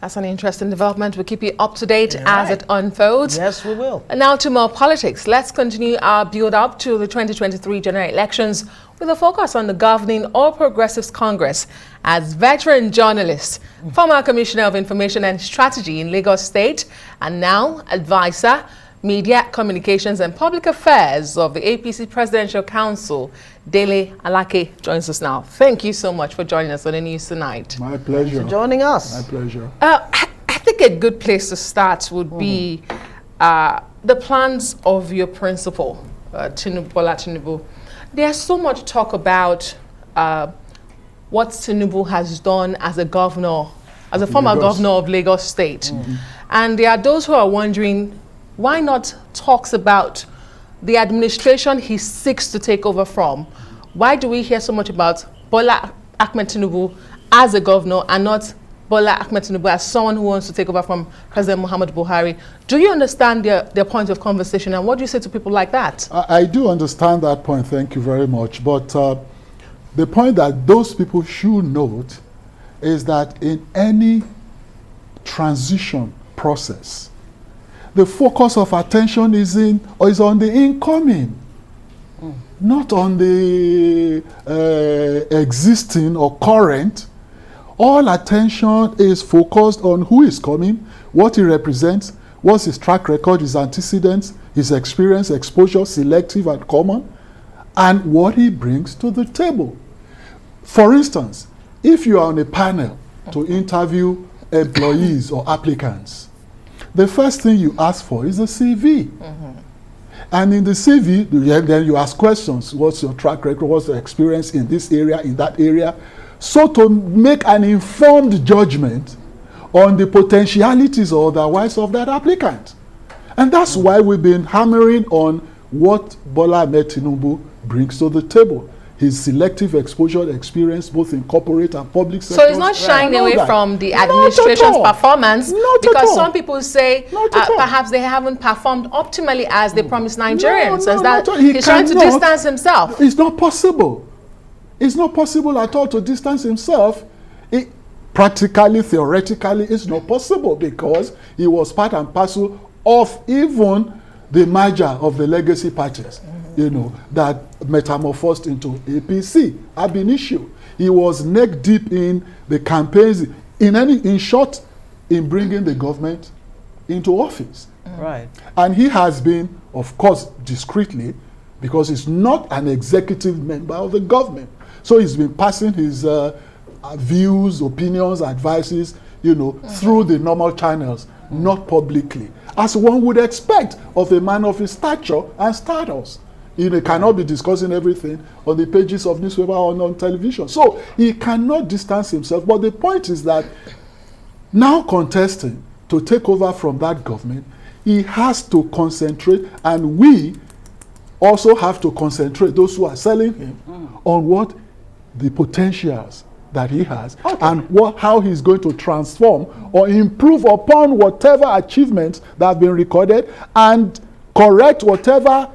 That's an interesting development. We'll keep you up to date as it unfolds. Yes, we will. And now to more politics. Let's continue our build-up to the 2023 general elections with a focus on the governing All Progressives Congress. As veteran journalist, former Commissioner of Information and Strategy in Lagos State, and now advisor, Media, Communications and Public Affairs of the APC Presidential Council, Dele Alake joins us now. Thank you so much for joining us on the news tonight. My pleasure. Thanks for joining us. My pleasure. I think a good place to start would be the plans of your principal, Tinubu. There's so much talk about what Tinubu has done as a governor, as a former governor of Lagos State. And there are those who are wondering, why not talks about the administration he seeks to take over from? Why do we hear so much about Bola Ahmed Tinubu as a governor and not Bola Ahmed Tinubu as someone who wants to take over from President Muhammadu Buhari? Do you understand their point of conversation, and what do you say to people like that? I do understand that point, thank you very much. But the point that those people should note is that in any transition process, the focus of attention is on the incoming, not on the existing or current. All attention is focused on who is coming, what he represents, what's his track record, his antecedents, his experience, exposure, selective and common, and what he brings to the table. For instance, if you are on a panel to interview employees or applicants, the first thing you ask for is a CV. And in the CV, then you ask questions. What's your track record? What's your experience in this area, in that area? So to make an informed judgment on the potentialities or otherwise of that applicant. And that's why we've been hammering on what Bola Ahmed Tinubu brings to the table. His selective exposure experience, both in corporate and public sector. So it's not shying away from the administration's performance, because some people say perhaps they haven't performed optimally as they promised Nigerians. He's trying to distance himself. It's not possible. It's not possible at all to distance himself. Practically, theoretically, it's not possible, because he was part and parcel of even the merger of the legacy parties. That metamorphosed into APC, ab initio. He was neck deep in the campaigns, in short, in bringing the government into office. Right. And he has been, of course, discreetly, because he's not an executive member of the government. So he's been passing his views, opinions, advices, through the normal channels, not publicly, as one would expect of a man of his stature and status. He cannot be discussing everything on the pages of newspaper or on television. So he cannot distance himself. But the point is that now contesting to take over from that government, he has to concentrate, and we also have to concentrate, those who are selling him, on what the potentials that he has, and how he's going to transform or improve upon whatever achievements that have been recorded, and correct whatever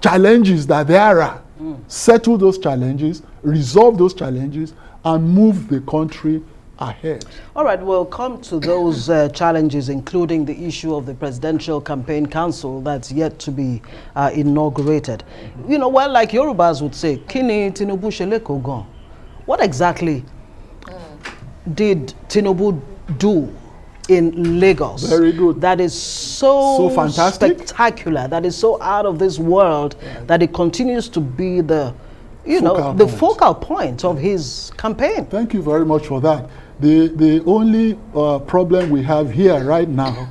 challenges that there are, settle those challenges, resolve those challenges, and move the country ahead. All right, we'll come to those challenges, including the issue of the Presidential Campaign Council that's yet to be inaugurated. Well, like Yorubas would say, Kini Tinubu Sheleko Gon. What exactly did Tinubu do in Lagos? Very good. That is so fantastic, spectacular, that is so out of this world, that it continues to be the focal point of his campaign. Thank you very much for that. The only problem we have here right now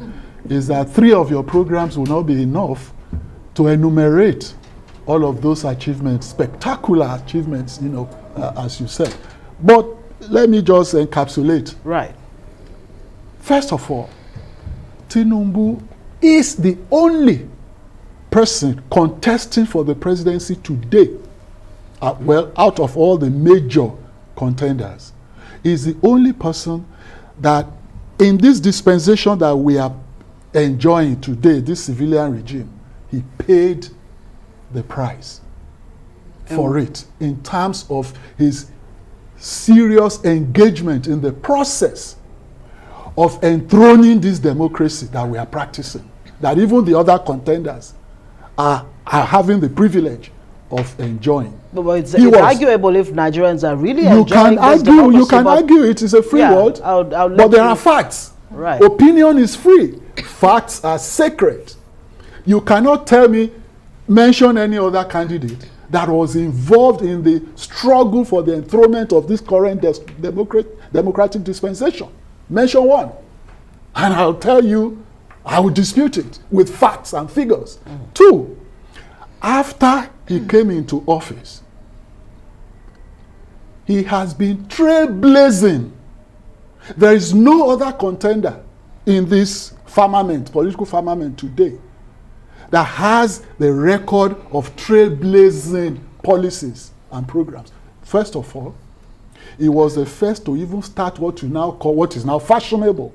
is that 3 of your programs will not be enough to enumerate all of those achievements, spectacular achievements, as you said. But let me just encapsulate. Right. First of all, Tinubu is the only person contesting for the presidency today, out of all the major contenders, is the only person that in this dispensation that we are enjoying today, this civilian regime, he paid the price for it in terms of his serious engagement in the process of enthroning this democracy that we are practicing, that even the other contenders are having the privilege of enjoying. But it's arguable if Nigerians are really enjoying this democracy. You can argue it is a free world, but there are facts. Right. Opinion is free. Facts are sacred. You cannot tell me, mention any other candidate that was involved in the struggle for the enthronement of this current democratic dispensation. Mention one. And I'll tell you, I will dispute it with facts and figures. Two, after he came into office, he has been trailblazing. There is no other contender in this firmament, political firmament today, that has the record of trailblazing policies and programs. First of all, he was the first to even start what you now call, what is now fashionable,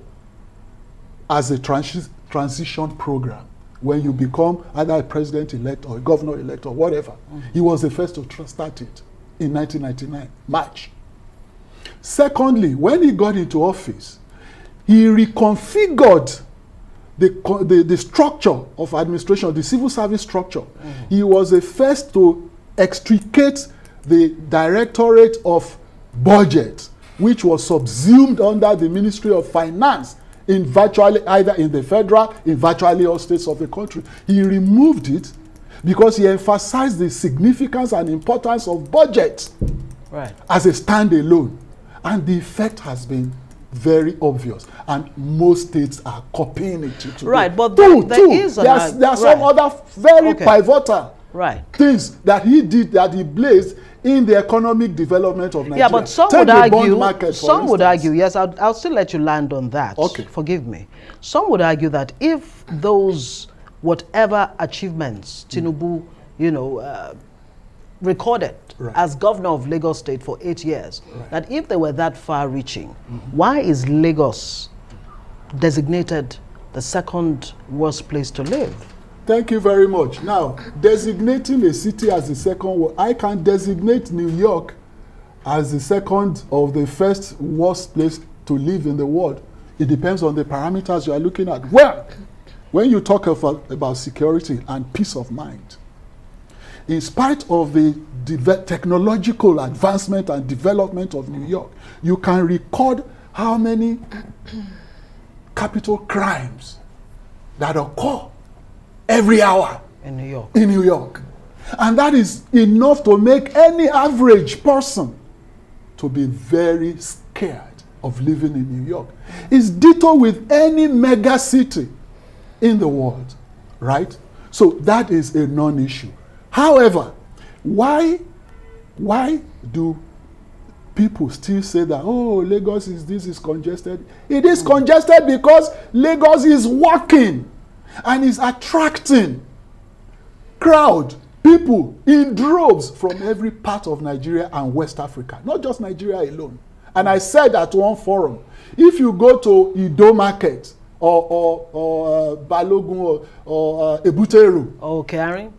as a transition program. When you become either a president-elect or a governor-elect or whatever, he was the first to start it in 1999, March. Secondly, when he got into office, he reconfigured the structure of administration, the civil service structure. He was the first to extricate the Directorate of Budget, which was subsumed under the Ministry of Finance, in virtually either in the federal, in virtually all states of the country. He removed it because he emphasized the significance and importance of budget as a standalone. And the effect has been very obvious, and most states are copying it today. Right, but there are some other very pivotal things that he did, that he blazed in the economic development of Nigeria. Yeah, but some would argue, yes, I'll still let you land on that. Okay. Forgive me. Some would argue that if those, whatever achievements Tinubu, recorded as governor of Lagos State for 8 years, that if they were that far-reaching, why is Lagos designated the second worst place to live? Thank you very much. Now, designating a city as the second, I can designate New York as the second of the first worst place to live in the world. It depends on the parameters you are looking at. Well, when you talk about security and peace of mind, in spite of the technological advancement and development of New York, you can record how many capital crimes that occur every hour in New York. In New York. And that is enough to make any average person to be very scared of living in New York. It's ditto with any mega city in the world, right? So that is a non-issue. However, why do people still say that, oh, Lagos is congested? It is congested because Lagos is working and is attracting crowd, people in droves from every part of Nigeria and West Africa, not just Nigeria alone. And I said at one forum, if you go to Ido Market or Balogun or Ebuteru, Karen,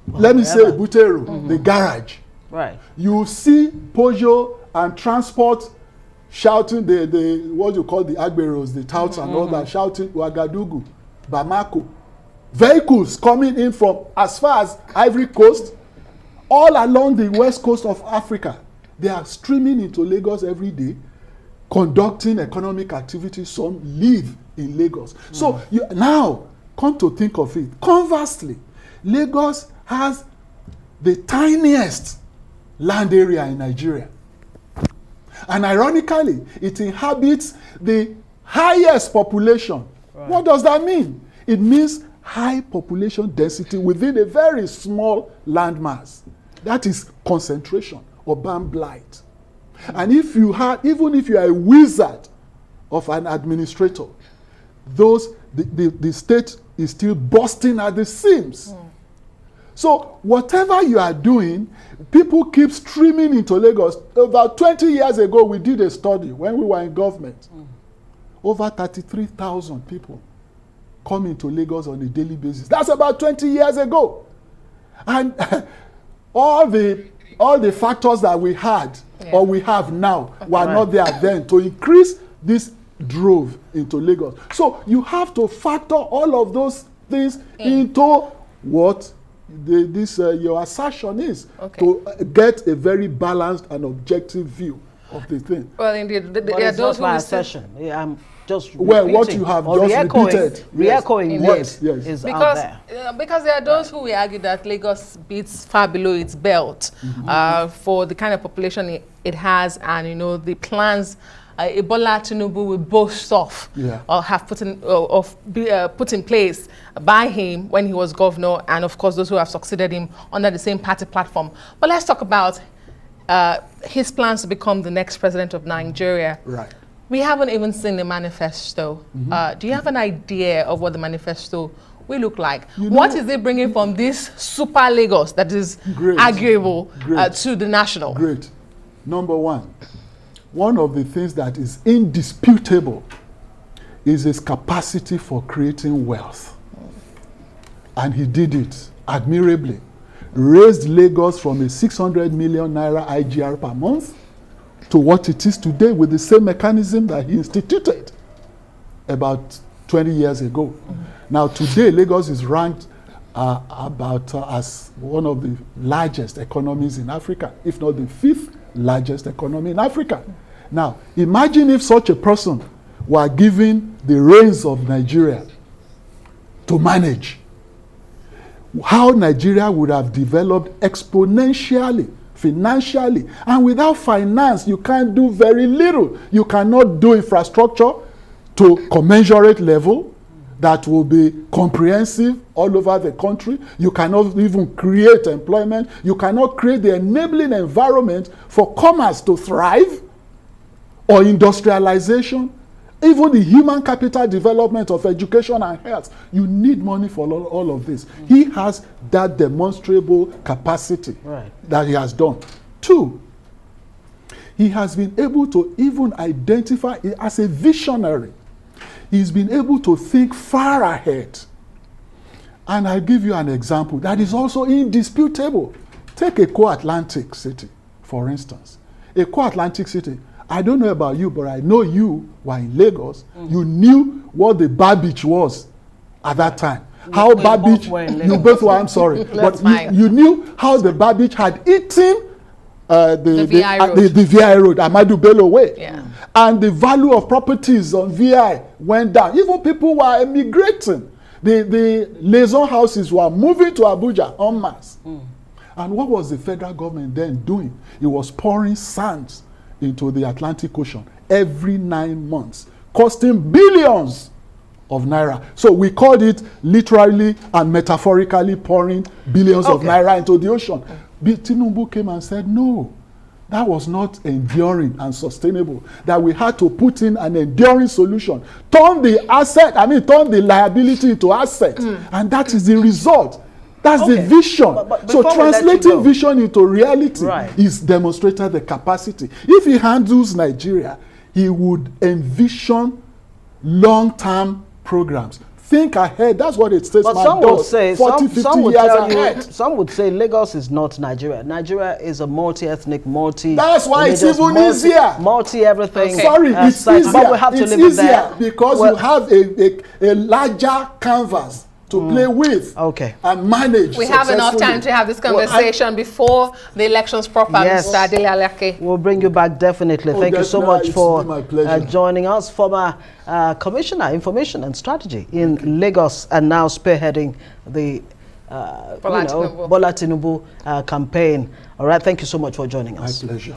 let me say Ebuteru, the garage, you see Peugeot and transport shouting the what you call the Agberos, the touts and all that, shouting Ouagadougou, Bamako. Vehicles coming in from as far as Ivory Coast, all along the west coast of Africa. They are streaming into Lagos every day, conducting economic activities. Some live in Lagos. So now, come to think of it, conversely, Lagos has the tiniest land area in Nigeria. And ironically, it inhabits the highest population. What does that mean? It means high population density within a very small landmass. That is concentration, urban blight. And if you have, even if you are a wizard of an administrator, the state is still bursting at the seams. So whatever you are doing, people keep streaming into Lagos. About 20 years ago, we did a study when we were in government. Over 33,000 people come into Lagos on a daily basis. That's about 20 years ago. And all the factors that we had or we have now were not there then to increase this drove into Lagos. So you have to factor all of those things into what your assertion is, to get a very balanced and objective view of the thing. Well, indeed, there are those who assertion. Yeah, I'm just well, what you have just repeated, re-echoing yes. is out there. Because there are those who will argue that Lagos beats far below its belt for the kind of population it has, and the plans Bola Tinubu will boast of or have put in place by him when he was governor, and of course those who have succeeded him under the same party platform. But let's talk about his plans to become the next president of Nigeria. Right. We haven't even seen the manifesto. Do you have an idea of what the manifesto will look like? What is it bringing from this super Lagos that is arguable to the national? Great. Number one of the things that is indisputable is his capacity for creating wealth. And he did it admirably. Raised Lagos from a 600 million naira IGR per month to what it is today with the same mechanism that he instituted about 20 years ago. Now today, Lagos is ranked as one of the largest economies in Africa, if not the 5th largest economy in Africa. Now, imagine if such a person were given the reins of Nigeria to manage. How Nigeria would have developed exponentially, financially. And without finance, you can't do very little. You cannot do infrastructure to commensurate level that will be comprehensive all over the country. You cannot even create employment. You cannot create the enabling environment for commerce to thrive, or industrialization, even the human capital development of education and health. You need money for all of this. He has that demonstrable capacity that he has done. 2, he has been able to even identify as a visionary. He's been able to think far ahead. And I'll give you an example that is also indisputable. Take a co-Atlantic city, for instance. A co-Atlantic city, I don't know about you, but I know you were in Lagos. You knew what the bar beach was at that time. How bar beach, you both were, I'm sorry. But you knew how the bar beach had eaten the VI road, Ahmadu Bello way. Yeah. And the value of properties on VI went down. Even people were emigrating. The liaison houses were moving to Abuja en masse. And what was the federal government then doing? It was pouring sands into the Atlantic Ocean every 9 months, costing billions of naira. So we called it literally and metaphorically pouring billions of naira into the ocean. Tinubu came and said, no, that was not enduring and sustainable, that we had to put in an enduring solution, turn the liability into asset. And that is the result. That's the vision. So translating vision into reality is demonstrated the capacity. If he handles Nigeria, he would envision long-term programs. Think ahead. That's what it states. But some would say, 40, 50 years ahead. Some would say Lagos is not Nigeria. Nigeria is a multi-ethnic, That's why it's even easier. Multi-everything. Sorry, it's easier. But we have to live with that. Because you have a larger canvas to play with and manage. We have enough time to have this conversation before the elections proper, Mr. Dele Alake. We'll bring you back definitely. Thank you so much for joining us. Former Commissioner, Information and Strategy in Lagos, and now spearheading the Bola Tinubu campaign. All right, thank you so much for joining us. My pleasure.